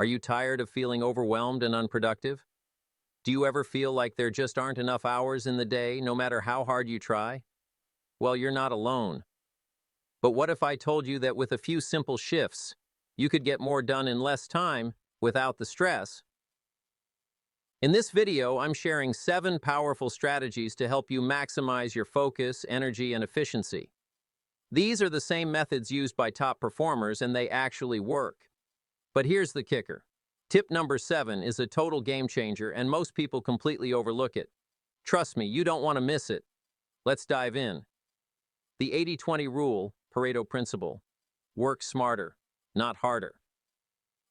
Are you tired of feeling overwhelmed and unproductive? Do you ever feel like there just aren't enough hours in the day, no matter how hard you try? Well, you're not alone. But what if I told you that with a few simple shifts, you could get more done in less time without the stress? In this video, I'm sharing 7 powerful strategies to help you maximize your focus, energy, and efficiency. These are the same methods used by top performers, and they actually work. But here's the kicker. Tip number 7 is a total game changer, and most people completely overlook it. Trust me, you don't want to miss it. Let's dive in. The 80-20 rule, Pareto Principle. Work smarter, not harder.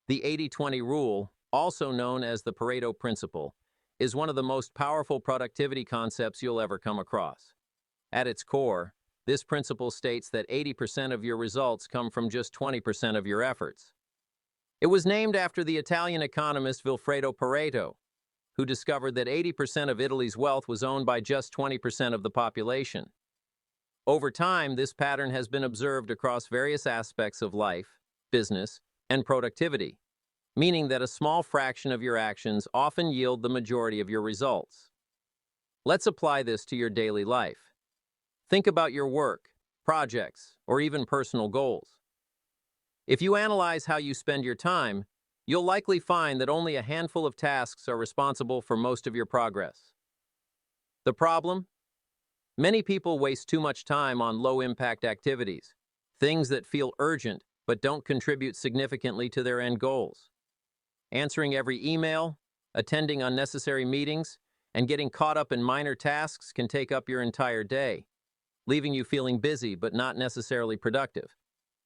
The 80-20 rule, also known as the Pareto Principle, is one of the most powerful productivity concepts you'll ever come across. At its core, this principle states that 80% of your results come from just 20% of your efforts. It was named after the Italian economist Vilfredo Pareto, who discovered that 80% of Italy's wealth was owned by just 20% of the population. Over time, this pattern has been observed across various aspects of life, business, and productivity, meaning that a small fraction of your actions often yield the majority of your results. Let's apply this to your daily life. Think about your work, projects, or even personal goals. If you analyze how you spend your time, you'll likely find that only a handful of tasks are responsible for most of your progress. The problem? Many people waste too much time on low-impact activities, things that feel urgent but don't contribute significantly to their end goals. Answering every email, attending unnecessary meetings, and getting caught up in minor tasks can take up your entire day, leaving you feeling busy but not necessarily productive.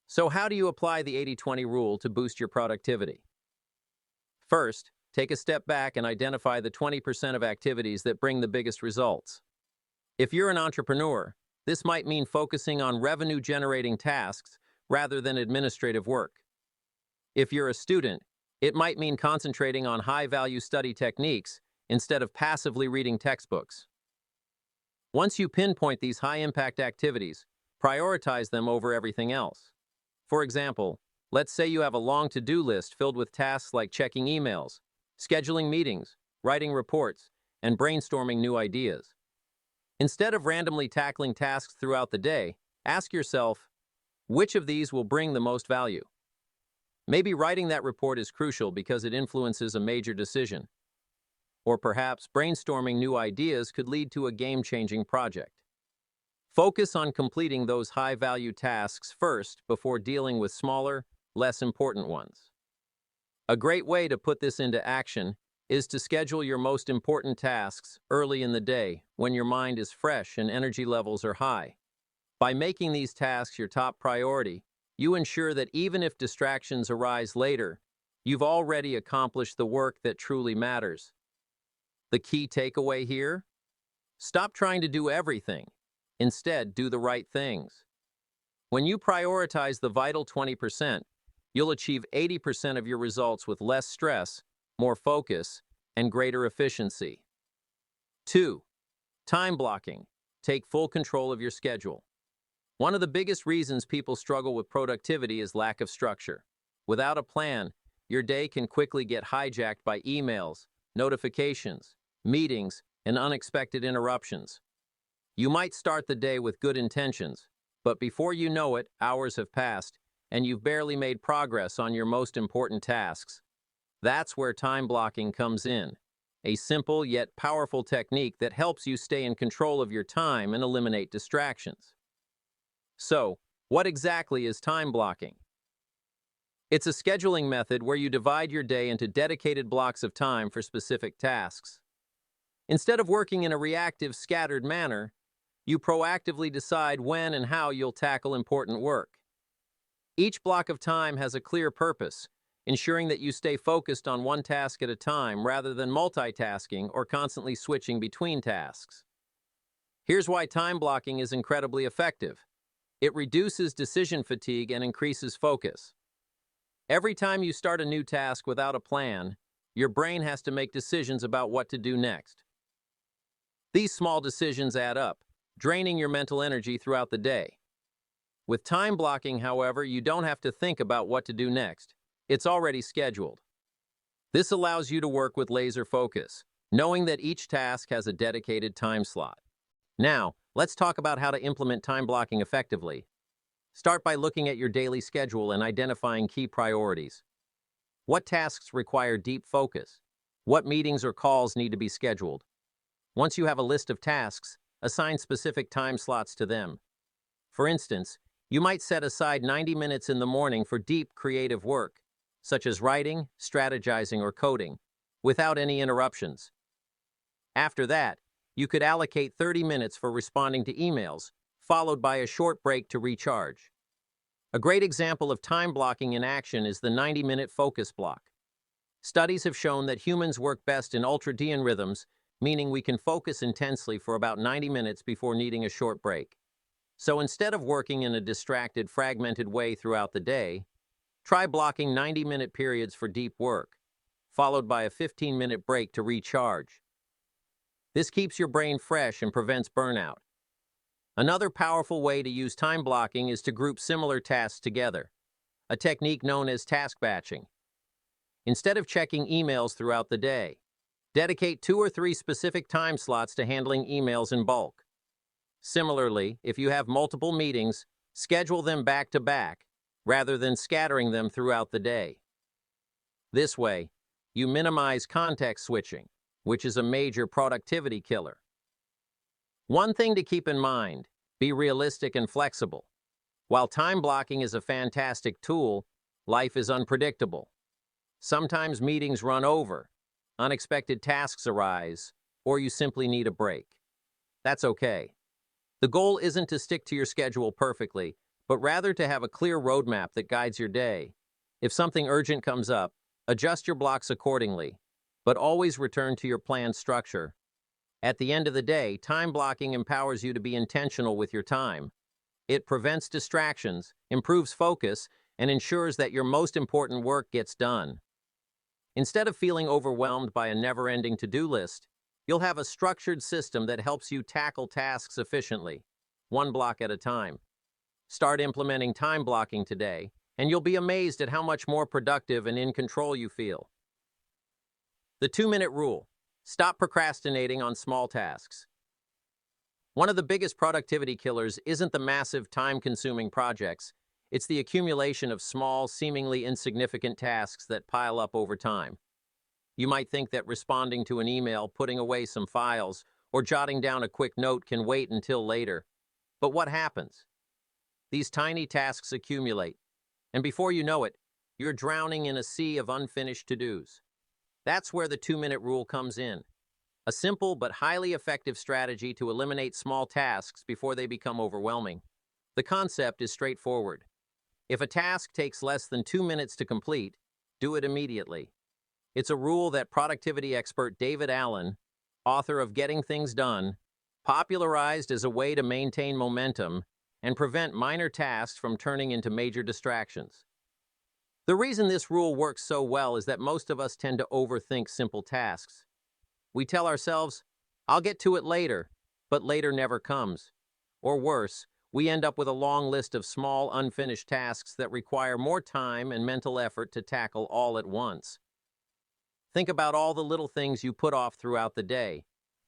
So how do you apply the 80-20 rule to boost your productivity? First, take a step back and identify the 20% of activities that bring the biggest results. If you're an entrepreneur, this might mean focusing on revenue-generating tasks rather than administrative work. If you're a student, it might mean concentrating on high-value study techniques instead of passively reading textbooks. Once you pinpoint these high-impact activities, prioritize them over everything else. For example, let's say you have a long to-do list filled with tasks like checking emails, scheduling meetings, writing reports, and brainstorming new ideas. Instead of randomly tackling tasks throughout the day, ask yourself, which of these will bring the most value? Maybe writing that report is crucial because it influences a major decision. Or perhaps brainstorming new ideas could lead to a game-changing project. Focus on completing those high-value tasks first before dealing with smaller, less important ones. A great way to put this into action is to schedule your most important tasks early in the day when your mind is fresh and energy levels are high. By making these tasks your top priority, you ensure that even if distractions arise later, you've already accomplished the work that truly matters. The key takeaway here? Stop trying to do everything. Instead, do the right things. When you prioritize the vital 20%, you'll achieve 80% of your results with less stress, more focus, and greater efficiency. 2. Time blocking. Take full control of your schedule. One of the biggest reasons people struggle with productivity is lack of structure. Without a plan, your day can quickly get hijacked by emails, notifications, meetings, and unexpected interruptions. You might start the day with good intentions, but before you know it, hours have passed, and you've barely made progress on your most important tasks. That's where time blocking comes in, a simple yet powerful technique that helps you stay in control of your time and eliminate distractions. So, what exactly is time blocking? It's a scheduling method where you divide your day into dedicated blocks of time for specific tasks. Instead of working in a reactive, scattered manner, you proactively decide when and how you'll tackle important work. Each block of time has a clear purpose, ensuring that you stay focused on one task at a time rather than multitasking or constantly switching between tasks. Here's why time blocking is incredibly effective. It reduces decision fatigue and increases focus. Every time you start a new task without a plan, your brain has to make decisions about what to do next. These small decisions add up, draining your mental energy throughout the day. With time blocking, however, you don't have to think about what to do next. It's already scheduled. This allows you to work with laser focus, knowing that each task has a dedicated time slot. Now, let's talk about how to implement time blocking effectively. Start by looking at your daily schedule and identifying key priorities. What tasks require deep focus? What meetings or calls need to be scheduled? Once you have a list of tasks, assign specific time slots to them. For instance, you might set aside 90 minutes in the morning for deep creative work, such as writing, strategizing, or coding, without any interruptions. After that, you could allocate 30 minutes for responding to emails, followed by a short break to recharge. A great example of time blocking in action is the 90-minute focus block. Studies have shown that humans work best in ultradian rhythms, meaning we can focus intensely for about 90 minutes before needing a short break. So instead of working in a distracted, fragmented way throughout the day, try blocking 90-minute periods for deep work, followed by a 15-minute break to recharge. This keeps your brain fresh and prevents burnout. Another powerful way to use time blocking is to group similar tasks together, a technique known as task batching. Instead of checking emails throughout the day, dedicate 2 or 3 specific time slots to handling emails in bulk. Similarly, if you have multiple meetings, schedule them back to back, rather than scattering them throughout the day. This way, you minimize context switching, which is a major productivity killer. One thing to keep in mind, be realistic and flexible. While time blocking is a fantastic tool, life is unpredictable. Sometimes meetings run over, unexpected tasks arise, or you simply need a break. That's okay. The goal isn't to stick to your schedule perfectly, but rather to have a clear roadmap that guides your day. If something urgent comes up, adjust your blocks accordingly, but always return to your planned structure. At the end of the day, time blocking empowers you to be intentional with your time. It prevents distractions, improves focus, and ensures that your most important work gets done. Instead of feeling overwhelmed by a never-ending to-do list, you'll have a structured system that helps you tackle tasks efficiently, one block at a time. Start implementing time blocking today, and you'll be amazed at how much more productive and in control you feel. The 2-minute rule. Stop procrastinating on small tasks. One of the biggest productivity killers isn't the massive, time-consuming projects. It's the accumulation of small, seemingly insignificant tasks that pile up over time. You might think that responding to an email, putting away some files, or jotting down a quick note can wait until later. But what happens? These tiny tasks accumulate, and before you know it, you're drowning in a sea of unfinished to-dos. That's where the 2-minute rule comes in. A simple but highly effective strategy to eliminate small tasks before they become overwhelming. The concept is straightforward. If a task takes less than 2 minutes to complete, do it immediately. It's a rule that productivity expert David Allen, author of Getting Things Done, popularized as a way to maintain momentum and prevent minor tasks from turning into major distractions. The reason this rule works so well is that most of us tend to overthink simple tasks. We tell ourselves, I'll get to it later, but later never comes. Or worse, we end up with a long list of small, unfinished tasks that require more time and mental effort to tackle all at once. Think about all the little things you put off throughout the day.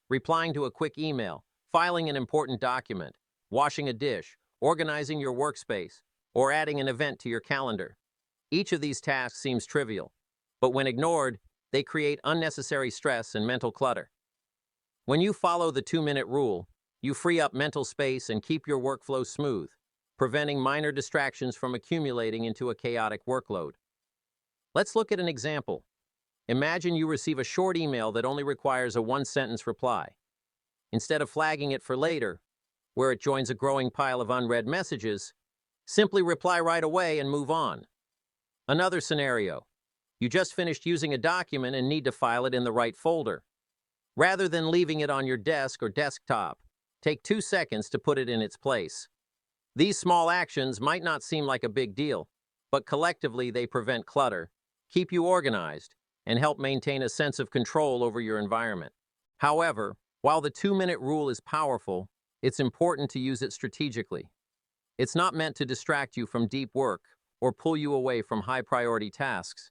Replying to a quick email, filing an important document, washing a dish, organizing your workspace, or adding an event to your calendar. Each of these tasks seems trivial, but when ignored, they create unnecessary stress and mental clutter. When you follow the 2-minute rule, you free up mental space and keep your workflow smooth, preventing minor distractions from accumulating into a chaotic workload. Let's look at an example. Imagine you receive a short email that only requires a 1-sentence reply. Instead of flagging it for later, where it joins a growing pile of unread messages, simply reply right away and move on. Another scenario. You just finished using a document and need to file it in the right folder. Rather than leaving it on your desk or desktop, take 2 seconds to put it in its place. These small actions might not seem like a big deal, but collectively they prevent clutter, keep you organized, and help maintain a sense of control over your environment. However, while the 2-minute rule is powerful, it's important to use it strategically. It's not meant to distract you from deep work or pull you away from high-priority tasks.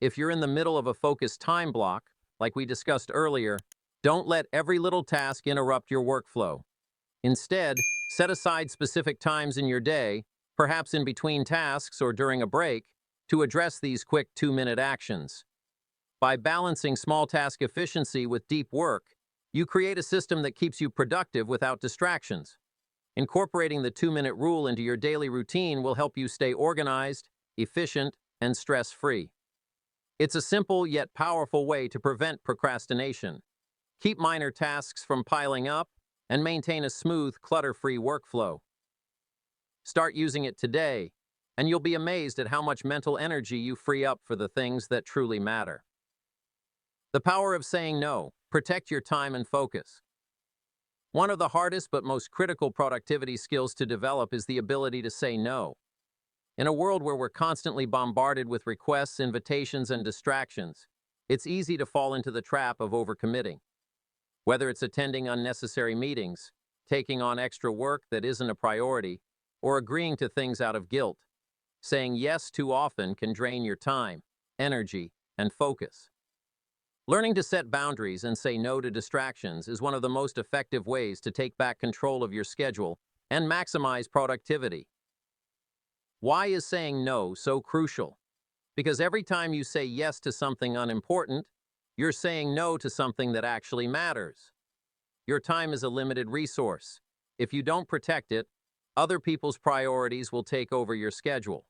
If you're in the middle of a focused time block, like we discussed earlier, don't let every little task interrupt your workflow. Instead, set aside specific times in your day, perhaps in between tasks or during a break, to address these quick 2-minute actions. By balancing small task efficiency with deep work, you create a system that keeps you productive without distractions. Incorporating the 2-minute rule into your daily routine will help you stay organized, efficient, and stress-free. It's a simple yet powerful way to prevent procrastination, keep minor tasks from piling up, and maintain a smooth, clutter-free workflow. Start using it today, and you'll be amazed at how much mental energy you free up for the things that truly matter. The power of saying no. Protect your time and focus. One of the hardest but most critical productivity skills to develop is the ability to say no. In a world where we're constantly bombarded with requests, invitations, and distractions, it's easy to fall into the trap of overcommitting. Whether it's attending unnecessary meetings, taking on extra work that isn't a priority, or agreeing to things out of guilt, saying yes too often can drain your time, energy, and focus. Learning to set boundaries and say no to distractions is one of the most effective ways to take back control of your schedule and maximize productivity. Why is saying no so crucial? Because every time you say yes to something unimportant, you're saying no to something that actually matters. Your time is a limited resource. If you don't protect it, other people's priorities will take over your schedule.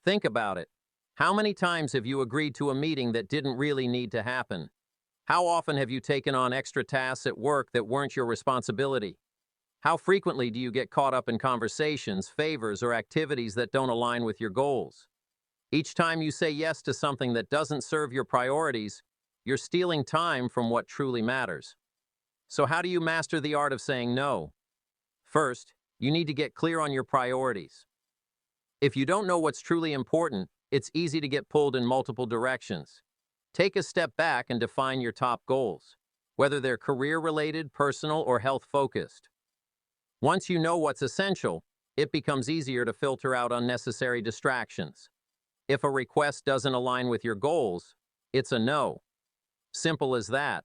Think about it. How many times have you agreed to a meeting that didn't really need to happen? How often have you taken on extra tasks at work that weren't your responsibility? How frequently do you get caught up in conversations, favors, or activities that don't align with your goals? Each time you say yes to something that doesn't serve your priorities, you're stealing time from what truly matters. So how do you master the art of saying no? First, you need to get clear on your priorities. If you don't know what's truly important, it's easy to get pulled in multiple directions. Take a step back and define your top goals, whether they're career-related, personal, or health-focused. Once you know what's essential, it becomes easier to filter out unnecessary distractions. If a request doesn't align with your goals, it's a no. Simple as that.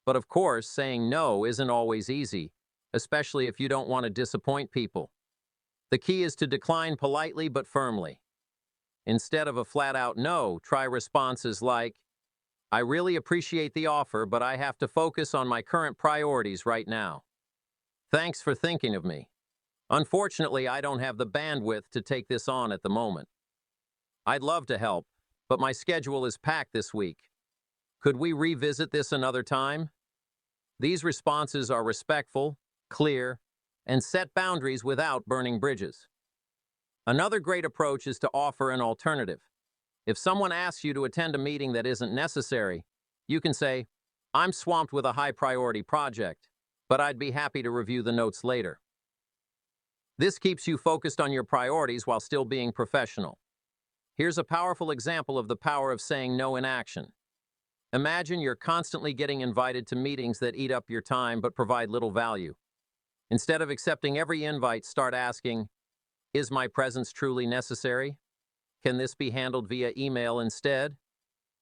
But of course, saying no isn't always easy, especially if you don't want to disappoint people. The key is to decline politely but firmly. Instead of a flat-out no, try responses like, "I really appreciate the offer, but I have to focus on my current priorities right now. Thanks for thinking of me. Unfortunately, I don't have the bandwidth to take this on at the moment. I'd love to help, but my schedule is packed this week. Could we revisit this another time?" These responses are respectful, clear, and set boundaries without burning bridges. Another great approach is to offer an alternative. If someone asks you to attend a meeting that isn't necessary, you can say, "I'm swamped with a high-priority project, but I'd be happy to review the notes later." This keeps you focused on your priorities while still being professional. Here's a powerful example of the power of saying no in action. Imagine you're constantly getting invited to meetings that eat up your time but provide little value. Instead of accepting every invite, start asking, "Is my presence truly necessary? Can this be handled via email instead?"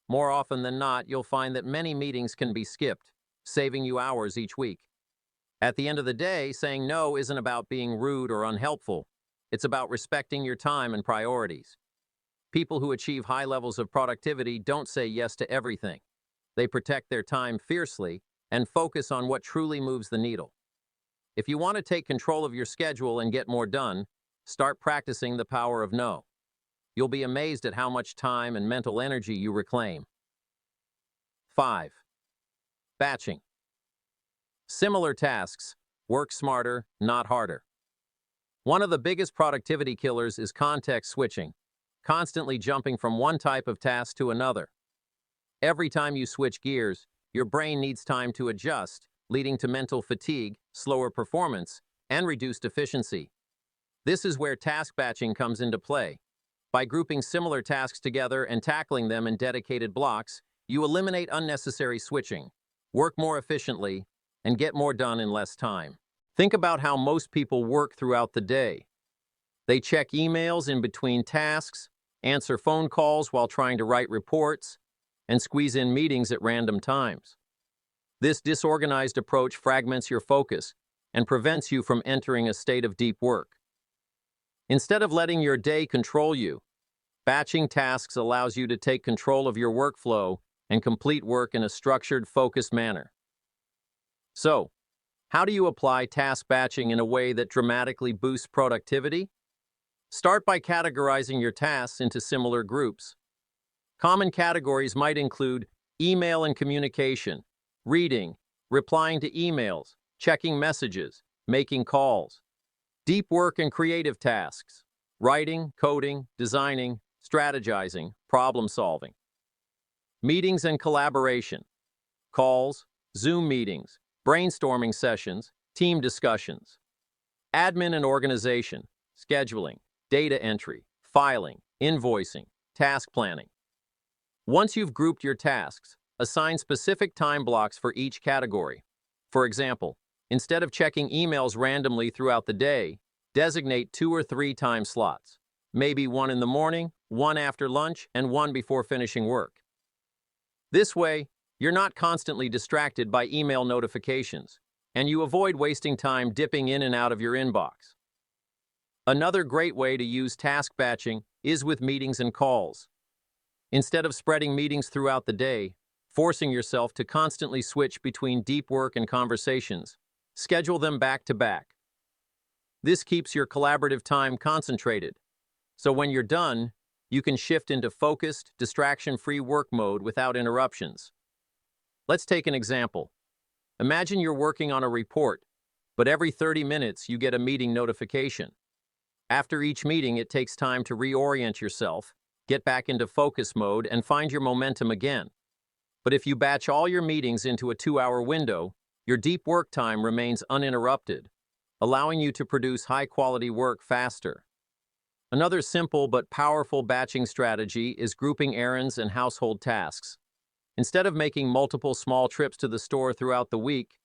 More often than not, you'll find that many meetings can be skipped, saving you hours each week. At the end of the day, saying no isn't about being rude or unhelpful. It's about respecting your time and priorities. People who achieve high levels of productivity don't say yes to everything. They protect their time fiercely and focus on what truly moves the needle. If you want to take control of your schedule and get more done, start practicing the power of no. You'll be amazed at how much time and mental energy you reclaim. 5. Batching. Similar tasks. Work smarter, not harder. One of the biggest productivity killers is context switching, constantly jumping from one type of task to another. Every time you switch gears, your brain needs time to adjust, leading to mental fatigue, slower performance, and reduced efficiency. This is where task batching comes into play. By grouping similar tasks together and tackling them in dedicated blocks, you eliminate unnecessary switching, work more efficiently, and get more done in less time. Think about how most people work throughout the day. They check emails in between tasks, answer phone calls while trying to write reports, and squeeze in meetings at random times. This disorganized approach fragments your focus and prevents you from entering a state of deep work. Instead of letting your day control you, batching tasks allows you to take control of your workflow and complete work in a structured, focused manner. So, how do you apply task batching in a way that dramatically boosts productivity? Start by categorizing your tasks into similar groups. Common categories might include email and communication, reading, replying to emails, checking messages, making calls. Deep work and creative tasks, writing, coding, designing, strategizing, problem solving. Meetings and collaboration, calls, Zoom meetings, brainstorming sessions, team discussions. Admin and organization, scheduling, data entry, filing, invoicing, task planning. Once you've grouped your tasks, assign specific time blocks for each category. For example, instead of checking emails randomly throughout the day, designate 2 or 3 time slots, maybe one in the morning, one after lunch, and one before finishing work. This way, you're not constantly distracted by email notifications, and you avoid wasting time dipping in and out of your inbox. Another great way to use task batching is with meetings and calls. Instead of spreading meetings throughout the day, forcing yourself to constantly switch between deep work and conversations, schedule them back to back. This keeps your collaborative time concentrated, so when you're done, you can shift into focused, distraction-free work mode without interruptions. Let's take an example. Imagine you're working on a report, but every 30 minutes you get a meeting notification. After each meeting, it takes time to reorient yourself, get back into focus mode, and find your momentum again. But if you batch all your meetings into a 2-hour window, your deep work time remains uninterrupted, allowing you to produce high-quality work faster. Another simple but powerful batching strategy is grouping errands and household tasks. Instead of making multiple small trips to the store throughout the week,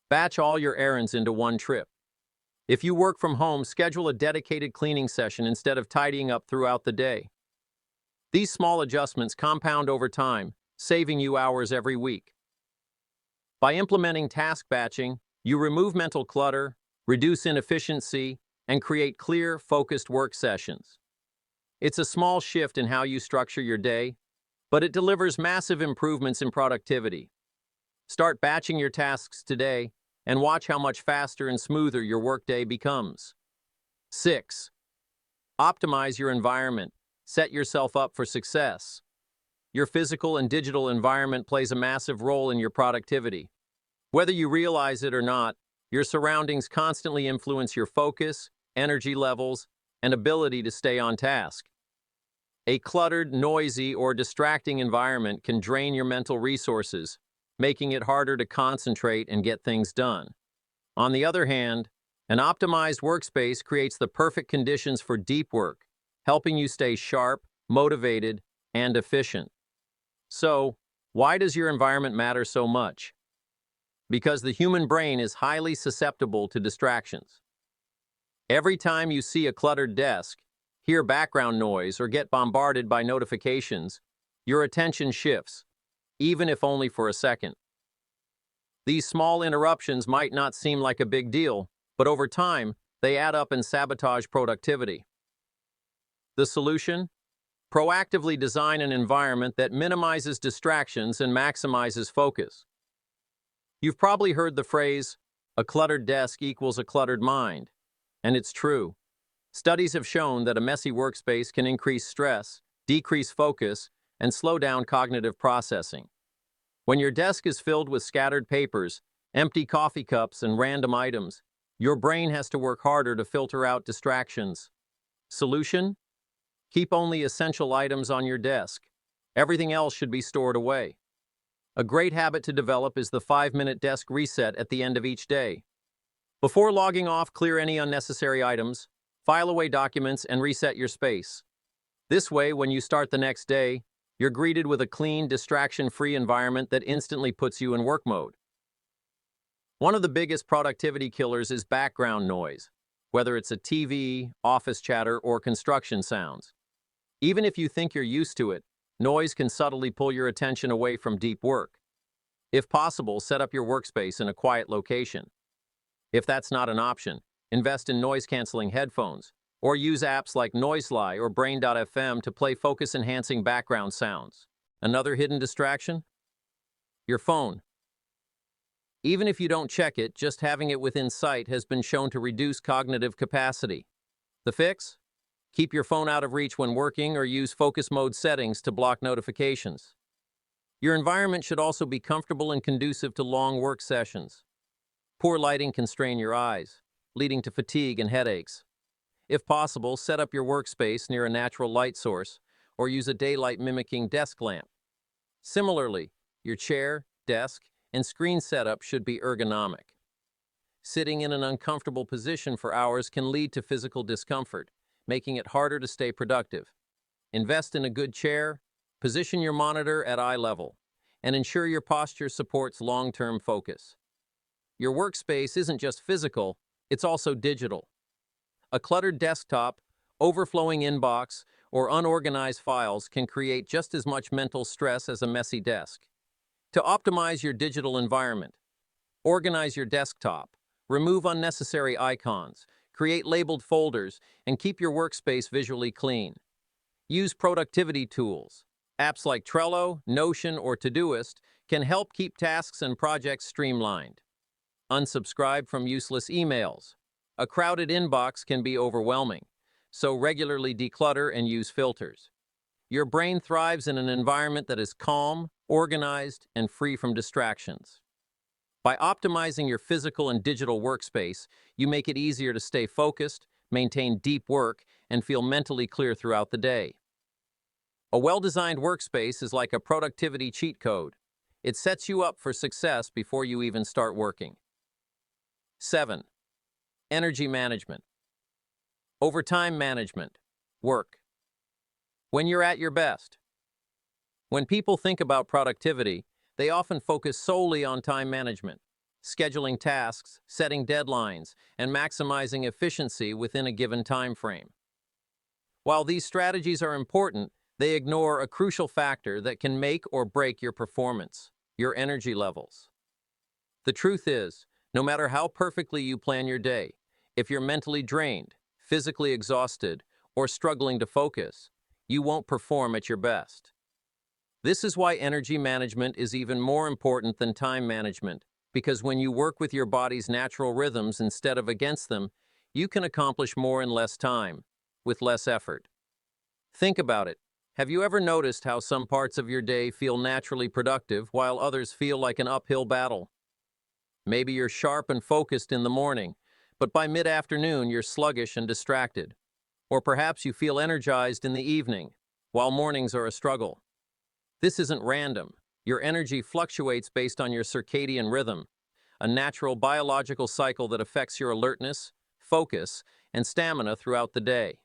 batch all your errands into one trip. If you work from home, schedule a dedicated cleaning session instead of tidying up throughout the day. These small adjustments compound over time, saving you hours every week. By implementing task batching, you remove mental clutter, reduce inefficiency, and create clear, focused work sessions. It's a small shift in how you structure your day, but it delivers massive improvements in productivity. Start batching your tasks today and watch how much faster and smoother your workday becomes. 6. Optimize your environment. Set yourself up for success. Your physical and digital environment plays a massive role in your productivity. Whether you realize it or not, your surroundings constantly influence your focus, energy levels, and ability to stay on task. A cluttered, noisy, or distracting environment can drain your mental resources, making it harder to concentrate and get things done. On the other hand, an optimized workspace creates the perfect conditions for deep work, helping you stay sharp, motivated, and efficient. So, why does your environment matter so much? Because the human brain is highly susceptible to distractions. Every time you see a cluttered desk, hear background noise, or get bombarded by notifications, your attention shifts, even if only for a second. These small interruptions might not seem like a big deal, but over time, they add up and sabotage productivity. The solution? Proactively design an environment that minimizes distractions and maximizes focus. You've probably heard the phrase, "a cluttered desk equals a cluttered mind," and it's true. Studies have shown that a messy workspace can increase stress, decrease focus, and slow down cognitive processing. When your desk is filled with scattered papers, empty coffee cups, and random items, your brain has to work harder to filter out distractions. Solution? Keep only essential items on your desk. Everything else should be stored away. A great habit to develop is the 5-minute desk reset at the end of each day. Before logging off, clear any unnecessary items, file away documents, and reset your space. This way, when you start the next day, you're greeted with a clean, distraction-free environment that instantly puts you in work mode. One of the biggest productivity killers is background noise, whether it's a TV, office chatter, or construction sounds. Even if you think you're used to it, noise can subtly pull your attention away from deep work. If possible, set up your workspace in a quiet location. If that's not an option, invest in noise-canceling headphones, or use apps like Noisely or Brain.fm to play focus-enhancing background sounds. Another hidden distraction? Your phone. Even if you don't check it, just having it within sight has been shown to reduce cognitive capacity. The fix? Keep your phone out of reach when working or use focus mode settings to block notifications. Your environment should also be comfortable and conducive to long work sessions. Poor lighting can strain your eyes, leading to fatigue and headaches. If possible, set up your workspace near a natural light source or use a daylight-mimicking desk lamp. Similarly, your chair, desk, and screen setup should be ergonomic. Sitting in an uncomfortable position for hours can lead to physical discomfort, making it harder to stay productive. Invest in a good chair, position your monitor at eye level, and ensure your posture supports long-term focus. Your workspace isn't just physical, it's also digital. A cluttered desktop, overflowing inbox, or unorganized files can create just as much mental stress as a messy desk. To optimize your digital environment, organize your desktop, remove unnecessary icons, create labeled folders, and keep your workspace visually clean. Use productivity tools. Apps like Trello, Notion, or Todoist can help keep tasks and projects streamlined. Unsubscribe from useless emails. A crowded inbox can be overwhelming, so regularly declutter and use filters. Your brain thrives in an environment that is calm, organized, and free from distractions. By optimizing your physical and digital workspace, you make it easier to stay focused, maintain deep work, and feel mentally clear throughout the day. A well-designed workspace is like a productivity cheat code. It sets you up for success before you even start working. 7. Energy management. Overtime management. Work. When you're at your best. When people think about productivity, they often focus solely on time management, scheduling tasks, setting deadlines, and maximizing efficiency within a given time frame. While these strategies are important, they ignore a crucial factor that can make or break your performance: your energy levels. The truth is, no matter how perfectly you plan your day, if you're mentally drained, physically exhausted, or struggling to focus, you won't perform at your best. This is why energy management is even more important than time management, because when you work with your body's natural rhythms instead of against them, you can accomplish more in less time, with less effort. Think about it. Have you ever noticed how some parts of your day feel naturally productive while others feel like an uphill battle? Maybe you're sharp and focused in the morning, but by mid-afternoon you're sluggish and distracted. Or perhaps you feel energized in the evening, while mornings are a struggle. This isn't random. Your energy fluctuates based on your circadian rhythm, a natural biological cycle that affects your alertness, focus, and stamina throughout the day.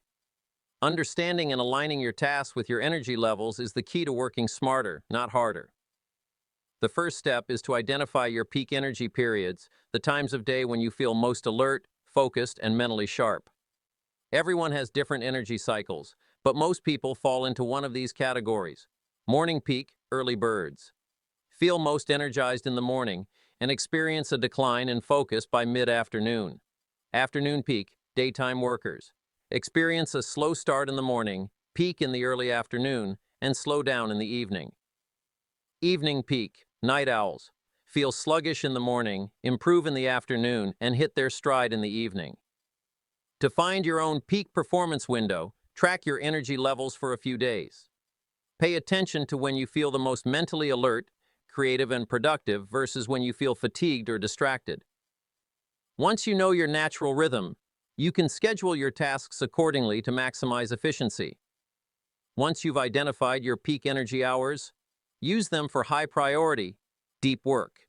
Understanding and aligning your tasks with your energy levels is the key to working smarter, not harder. The first step is to identify your peak energy periods, the times of day when you feel most alert, focused, and mentally sharp. Everyone has different energy cycles, but most people fall into one of these categories. Morning peak, early birds. Feel most energized in the morning and experience a decline in focus by mid-afternoon. Afternoon peak, daytime workers. Experience a slow start in the morning, peak in the early afternoon, and slow down in the evening. Evening peak, night owls. Feel sluggish in the morning, improve in the afternoon, and hit their stride in the evening. To find your own peak performance window, track your energy levels for a few days. Pay attention to when you feel the most mentally alert, creative, and productive versus when you feel fatigued or distracted. Once you know your natural rhythm, you can schedule your tasks accordingly to maximize efficiency. Once you've identified your peak energy hours, use them for high priority, deep work.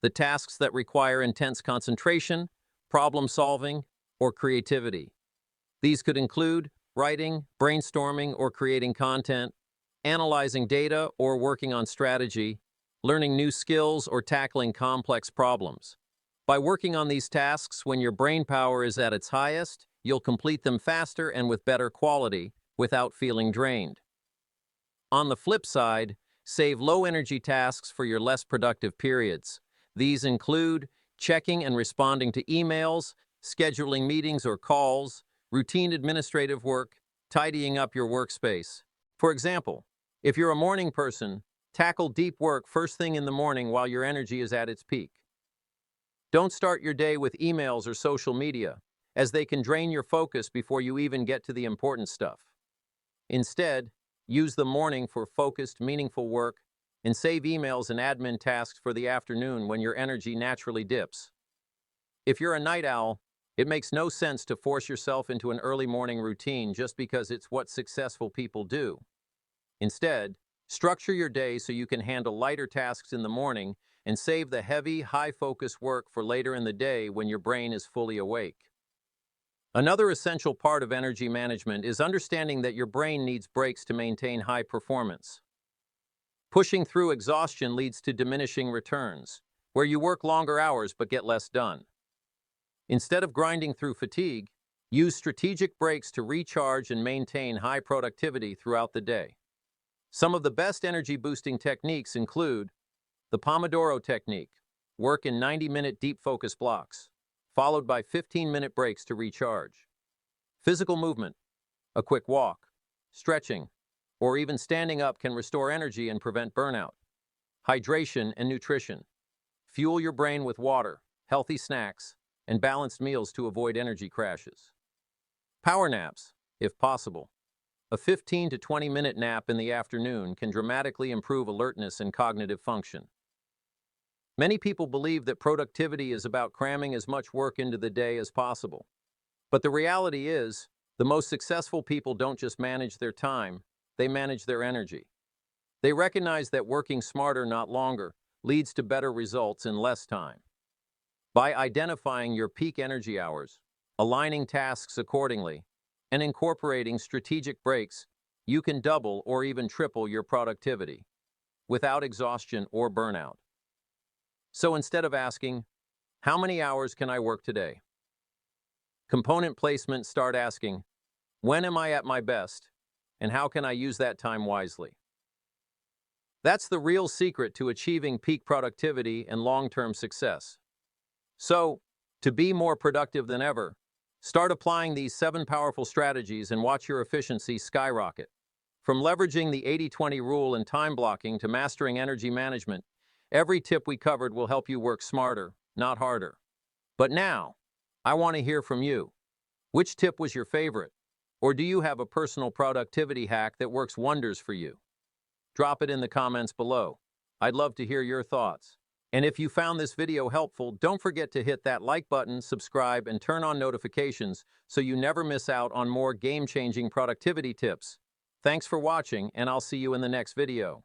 The tasks that require intense concentration, problem solving, or creativity. These could include writing, brainstorming, or creating content, analyzing data or working on strategy, learning new skills, or tackling complex problems. By working on these tasks when your brain power is at its highest, you'll complete them faster and with better quality, without feeling drained. On the flip side, save low-energy tasks for your less productive periods. These include checking and responding to emails, scheduling meetings or calls, routine administrative work, tidying up your workspace. For example, if you're a morning person, tackle deep work first thing in the morning while your energy is at its peak. Don't start your day with emails or social media, as they can drain your focus before you even get to the important stuff. Instead, use the morning for focused, meaningful work and save emails and admin tasks for the afternoon when your energy naturally dips. If you're a night owl, it makes no sense to force yourself into an early morning routine just because it's what successful people do. Instead, structure your day so you can handle lighter tasks in the morning and save the heavy, high-focus work for later in the day when your brain is fully awake. Another essential part of energy management is understanding that your brain needs breaks to maintain high performance. Pushing through exhaustion leads to diminishing returns, where you work longer hours but get less done. Instead of grinding through fatigue, use strategic breaks to recharge and maintain high productivity throughout the day. Some of the best energy-boosting techniques include the Pomodoro technique, work in 90-minute deep focus blocks, followed by 15-minute breaks to recharge. Physical movement, a quick walk, stretching, or even standing up can restore energy and prevent burnout. Hydration and nutrition. Fuel your brain with water, healthy snacks, and balanced meals to avoid energy crashes. Power naps, if possible. A 15 to 20-minute nap in the afternoon can dramatically improve alertness and cognitive function. Many people believe that productivity is about cramming as much work into the day as possible. But the reality is, the most successful people don't just manage their time, they manage their energy. They recognize that working smarter, not longer, leads to better results in less time. By identifying your peak energy hours, aligning tasks accordingly, and incorporating strategic breaks, you can double or even triple your productivity without exhaustion or burnout. So instead of asking, how many hours can I work today? Component placement, start asking, when am I at my best, and how can I use that time wisely? That's the real secret to achieving peak productivity and long-term success. So, to be more productive than ever, start applying these 7 powerful strategies and watch your efficiency skyrocket. From leveraging the 80-20 rule and time blocking to mastering energy management, every tip we covered will help you work smarter, not harder. But now, I want to hear from you. Which tip was your favorite? Or do you have a personal productivity hack that works wonders for you? Drop it in the comments below. I'd love to hear your thoughts. And if you found this video helpful, don't forget to hit that like button, subscribe, and turn on notifications so you never miss out on more game-changing productivity tips. Thanks for watching, and I'll see you in the next video.